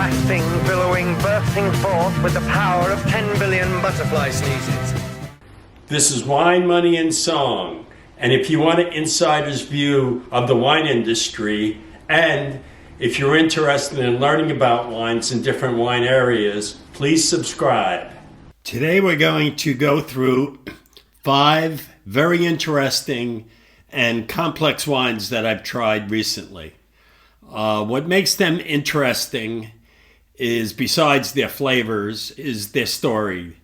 blasting, billowing, bursting forth with the power of 10 billion butterfly sneezes. This is Wine, Money, and Song. And if you want an insider's view of the wine industry, and if you're interested in learning about wines in different wine areas, please subscribe. Today we're going to go through 5 very interesting and complex wines that I've tried recently. What makes them interesting is, besides their flavors, is their story.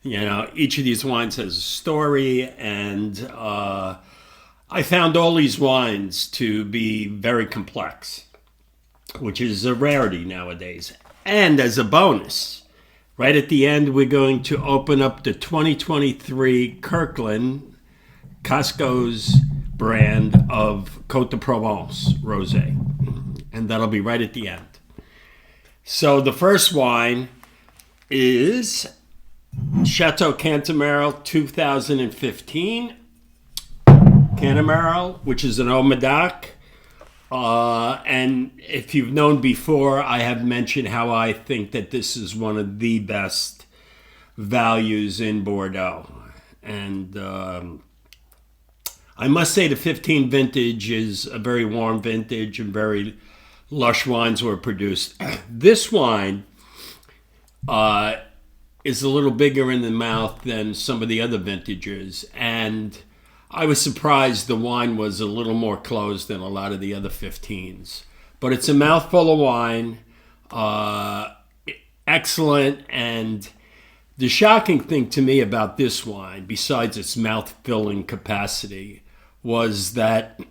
You know, each of these wines has a story, and I found all these wines to be very complex, which is a rarity nowadays. And as a bonus, right at the end, we're going to open up the 2023 Kirkland, Costco's brand of Côte de Provence Rosé. And that'll be right at the end. So the first wine is Chateau Cantemerle 2015. Cantemerle, which is an Haut-Medoc. And if you've known before, I have mentioned how I think that this is one of the best values in Bordeaux. And I must say the 15 vintage is a very warm vintage, and very lush wines were produced. This wine is a little bigger in the mouth than some of the other vintages, and I was surprised the wine was a little more closed than a lot of the other 15s. But it's a mouthful of wine, excellent. And the shocking thing to me about this wine, besides its mouth-filling capacity, was that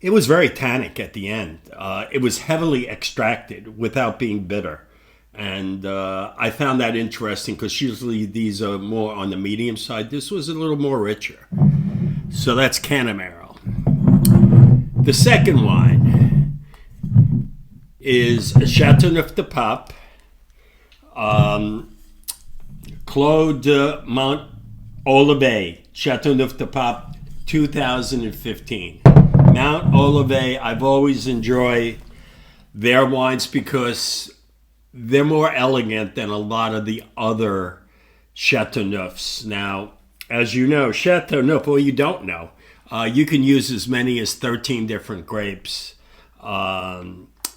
it was very tannic at the end. It was heavily extracted without being bitter. And I found that interesting because usually these are more on the medium side. This was a little more richer. So that's Cantemerle. The second wine is Châteauneuf-du-Pape, Clos de Mont-Olivet, Châteauneuf-du-Pape 2015. Mount Olivet, I've always enjoyed their wines because they're more elegant than a lot of the other Chateauneufs. Now, as you know, Chateauneuf, or you don't know, you can use as many as 13 different grapes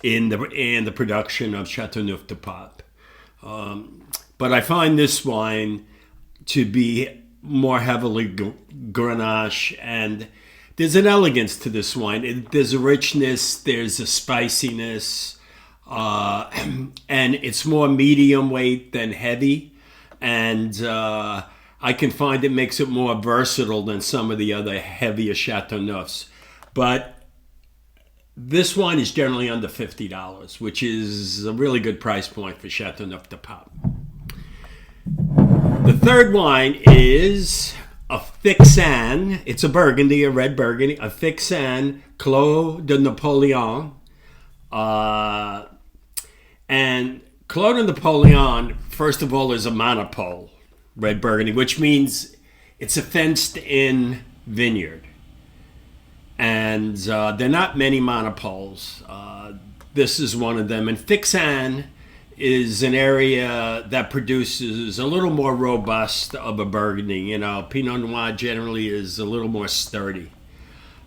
in the production of Châteauneuf-du-Pape. But I find this wine to be more heavily Grenache, and there's an elegance to this wine. There's a richness, there's a spiciness, and it's more medium weight than heavy. And I can find it makes it more versatile than some of the other heavier Chateauneufs. But this wine is generally under $50, which is a really good price point for Châteauneuf-du-Pape. The third wine is a Fixin. It's a Burgundy, a red Burgundy, a Fixin Clos de Napoleon. And Clos de Napoleon, first of all, is a monopole red Burgundy, which means it's a fenced-in vineyard. And there are not many monopoles. This is one of them. And Fixin is an area that produces a little more robust of a Burgundy. You know, Pinot Noir generally is a little more sturdy.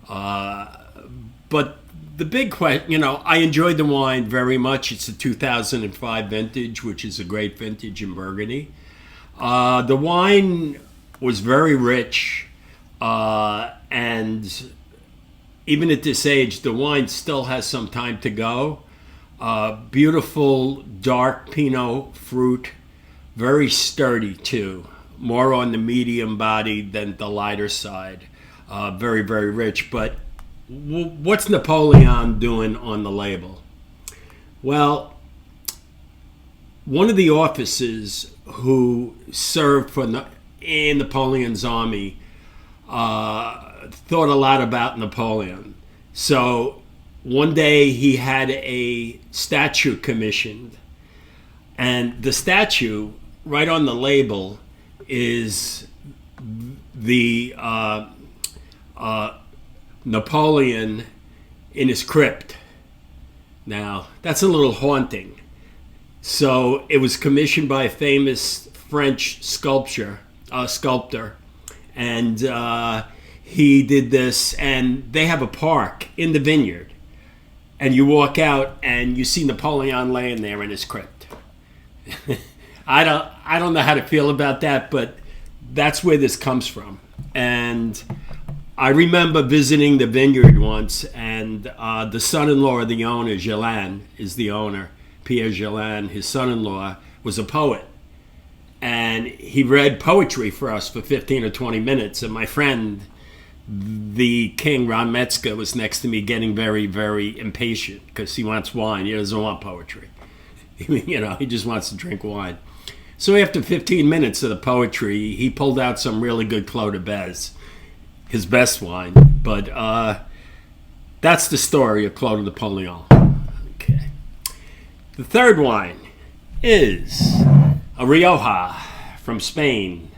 But the big question, you know, I enjoyed the wine very much. It's a 2005 vintage, which is a great vintage in Burgundy. The wine was very rich, and even at this age, the wine still has some time to go. Beautiful dark Pinot fruit, very sturdy too, more on the medium body than the lighter side. Very, very rich. But what's Napoleon doing on the label? Well, one of the officers who served in Napoleon's army thought a lot about Napoleon. So one day he had a statue commissioned, and the statue right on the label is the Napoleon in his crypt. Now, that's a little haunting. So it was commissioned by a famous French sculptor, and he did this. And they have a park in the vineyard, and you walk out and you see Napoleon laying there in his crypt. I don't know how to feel about that, but that's where this comes from. And I remember visiting the vineyard once, and the son-in-law of the owner, Gélin, is the owner. Pierre Gélin, his son-in-law, was a poet. And he read poetry for us for 15 or 20 minutes. And my friend, the king, Ron Metzger, was next to me getting very, very impatient because he wants wine. He doesn't want poetry. He just wants to drink wine. So after 15 minutes of the poetry, he pulled out some really good Clos de Bez, his best wine. But that's the story of Clos de Napoleon. Okay. The third wine is a Rioja from Spain.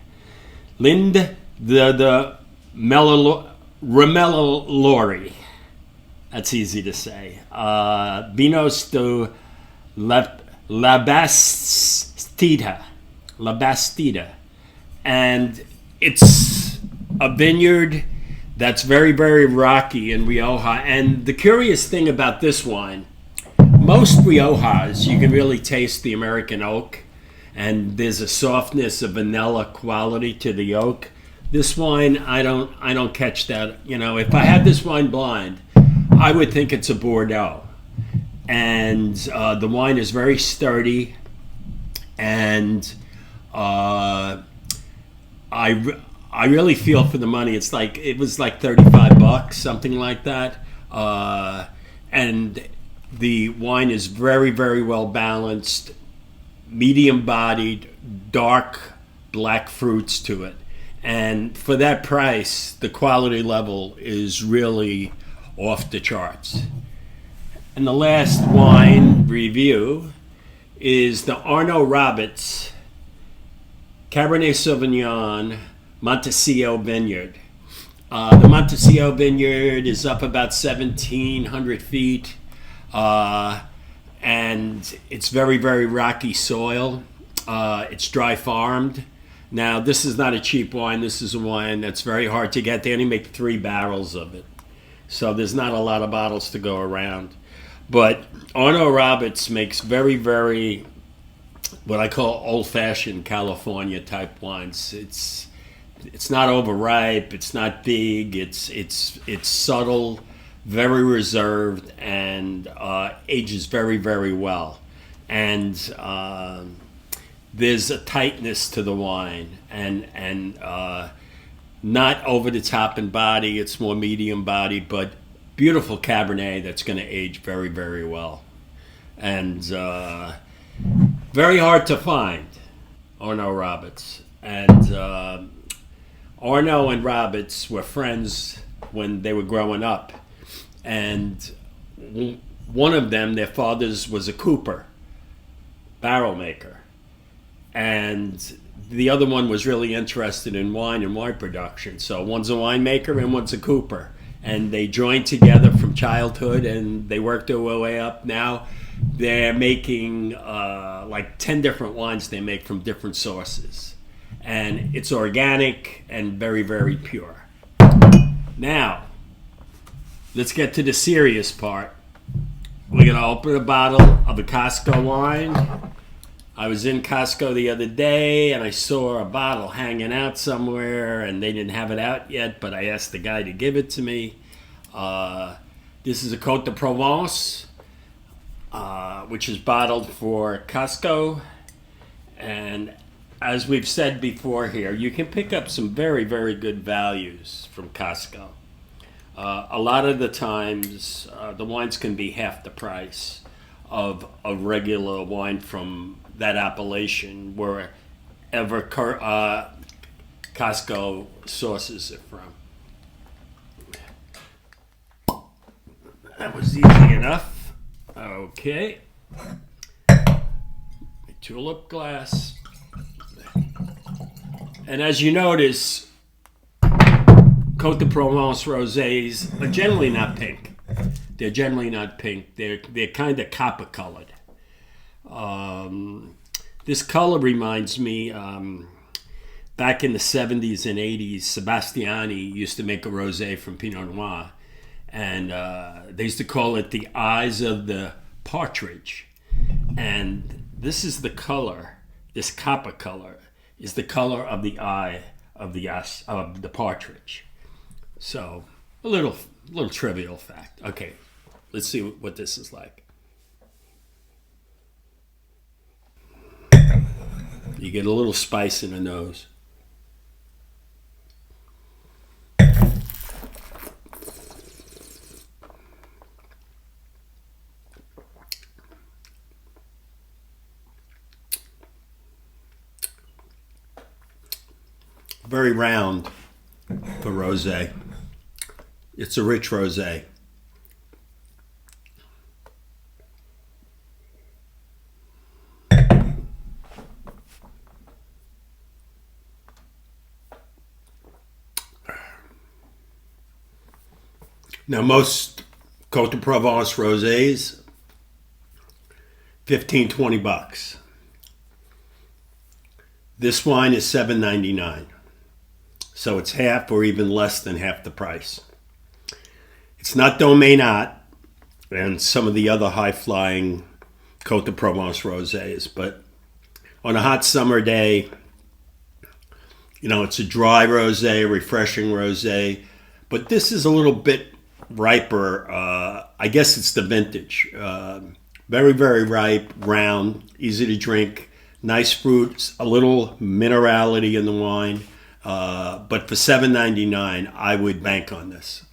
Lind de Remellori. That's easy to say. Vinos de La Bastida. And it's a vineyard that's very, very rocky in Rioja. And the curious thing about this wine, most Riojas, you can really taste the American oak, and there's a softness, a vanilla quality to the oak. This wine, I don't catch that. If I had this wine blind, I would think it's a Bordeaux. And the wine is very sturdy, and I really feel for the money. It was like $35, something like that. And the wine is very, very well balanced, medium bodied, dark black fruits to it. And for that price, the quality level is really off the charts. And the last wine review is the Arnaud Roberts Cabernet Sauvignon Montecillo Vineyard. The Montecillo Vineyard is up about 1,700 feet, and it's very, very rocky soil. It's dry farmed. Now, this is not a cheap wine. This is a wine that's very hard to get. They only make 3 barrels of it. So there's not a lot of bottles to go around. But Arnaud Roberts makes very, very, what I call old-fashioned California type wines. It's not overripe. It's not big. It's subtle, very reserved, and ages very, very well. And there's a tightness to the wine, and not over the top in body. It's more medium body, but beautiful Cabernet that's going to age very, very well. And very hard to find, Arnaud Roberts. And Arnaud and Roberts were friends when they were growing up. And one of them, their father's was a cooper, barrel maker. And the other one was really interested in wine and wine production. So one's a winemaker and one's a cooper. And they joined together from childhood, and they worked their way up. Now they're making like 10 different wines they make from different sources. And it's organic and very, very pure. Now, let's get to the serious part. We're going to open a bottle of a Costco wine. I was in Costco the other day, and I saw a bottle hanging out somewhere, and they didn't have it out yet, but I asked the guy to give it to me. This is a Côte de Provence, which is bottled for Costco. And as we've said before here, you can pick up some very, very good values from Costco. A lot of the times, the wines can be half the price of a regular wine from that appellation, wherever Costco sources it from. That was easy enough. Okay. Tulip glass. And as you notice, Côte de Provence rosés are generally not pink. They're generally not pink. They're kind of copper colored. This color reminds me, back in the 70s and 80s, Sebastiani used to make a rosé from Pinot Noir. And they used to call it the eyes of the partridge. And this is the color, this copper color, is the color of the eye of the partridge. So, a little trivial fact. Okay, let's see what this is like. You get a little spice in the nose. Very round for rosé. It's a rich rosé. Now, most Côte de Provence rosés, 15-20 bucks. This wine is $7.99. So it's half or even less than half the price. It's not Domaine and some of the other high-flying Côte de Provence rosés, but on a hot summer day, it's a dry rosé, a refreshing rosé, but this is a little bit riper. I guess it's the vintage. Very, very ripe, round, easy to drink, nice fruits, a little minerality in the wine. But for $7.99, I would bank on this.